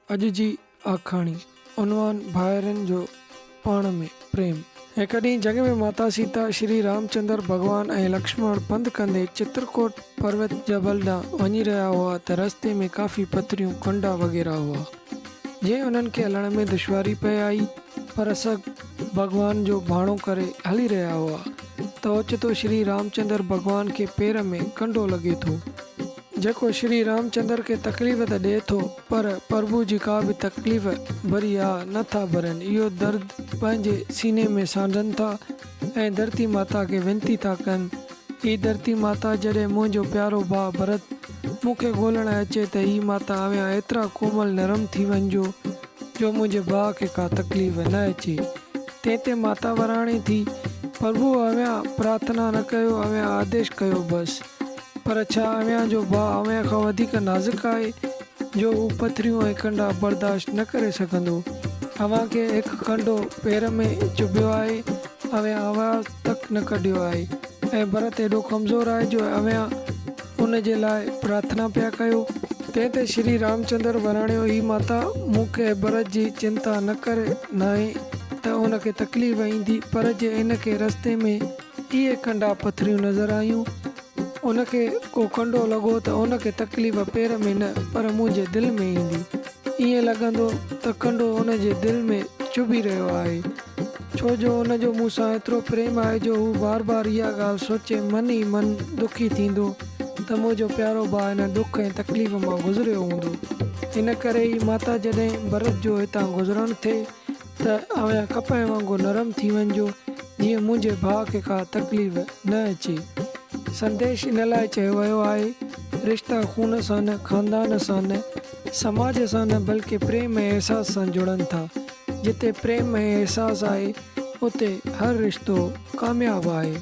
अॼ जी आखाणी उनवान भाइरनि जो पाण में प्रेम। एक ॾींहुं जग में माता सीता श्री रामचंद्र भगवान ऐं लक्ष्मण पंध कंदे चित्रकूट पर्वत जबल ॾांहुं वञी रहिया हुआ त रस्ते में काफ़ी पथरियूं कंडा वग़ैरह हुआ जंहिं उन्हनि खे हलण में दुश्वारी पए आई, पर सभु भगवान जो भाणो करे हली रहिया हुआ त ओचितो श्री रामचंद्र भगवान के पैर में कंडो लगे थो, जेको श्री रामचंद्र के तकलीफ़ त ॾिए थो, पर प्रभु जी का भी तकलीफ़ भरी नथा भरनि। इहो दर्द पंहिंजे सीने में सांझनि था ऐं धरती माता के विनती था कनि, ही धरती माता जॾहिं मुंहिंजो प्यारो भाउ भरत मूंखे ॻोल्हण अचे त ही माता अवियां एतिरा कोमल नरम थी वञिजो जो मुंहिंजे भाउ खे का तकलीफ़ न अचे। तंहिं ते माता वराणी थी, प्रभु अवियां प्रार्थना न कयो, अवियां आदेश कयो बसि। पर छा अवियां जो भाउ अवियां खां वधीक नाज़ुक आहे जो हू पथरियूं ऐं कंडा बर्दाश्त न करे सघंदो। अव्हां खे हिकु कंडो पेर में चुभियो आहे, अवियां आवाज़ तक न कढियो आहे ऐं भरत एॾो कमज़ोर आहे जो अवियां उन जे लाइ प्रार्थना पिया कयो। तंहिं ते श्री रामचंद्र वराणियो, ही माता मूंखे भरत जी चिंता न करे नाहे त उनखे तकलीफ़ ईंदी, पर जे इनखे रस्ते में इहे कंडा पथरियूं नज़र आयूं, उनखे को कंडो लॻो त उनखे तकलीफ़ पेर में न पर मुंहिंजे दिलि में ईंदी। ईअं लॻंदो त कंडो उनजे दिलि में चुभी रहियो आहे, छो जो उनजो मूंसां एतिरो प्रेम आहे जो हू बार बार इहा ॻाल्हि सोचे मन ई मन दुखी थींदो त मुंहिंजो प्यारो भाउ हिन दुख ऐं तकलीफ़ मां गुज़रियो हूंदो। इन करे ई माता जॾहिं भरत जो हितां गुज़रणु थिए त अवियां कपहि वांगुरु नरम थी वञिजो जीअं मुंहिंजे भाउ खे का तकलीफ़ न अचे। संदेश इन लाइ चयो वियो आहे, रिश्ता खून सां न, ख़ानदान सां न, समाज सां न, बल्कि प्रेम ऐं एहसास सां जुड़नि था। जिते प्रेम ऐं एहसास आहे उते हर रिश्तो कामयाबु आहे।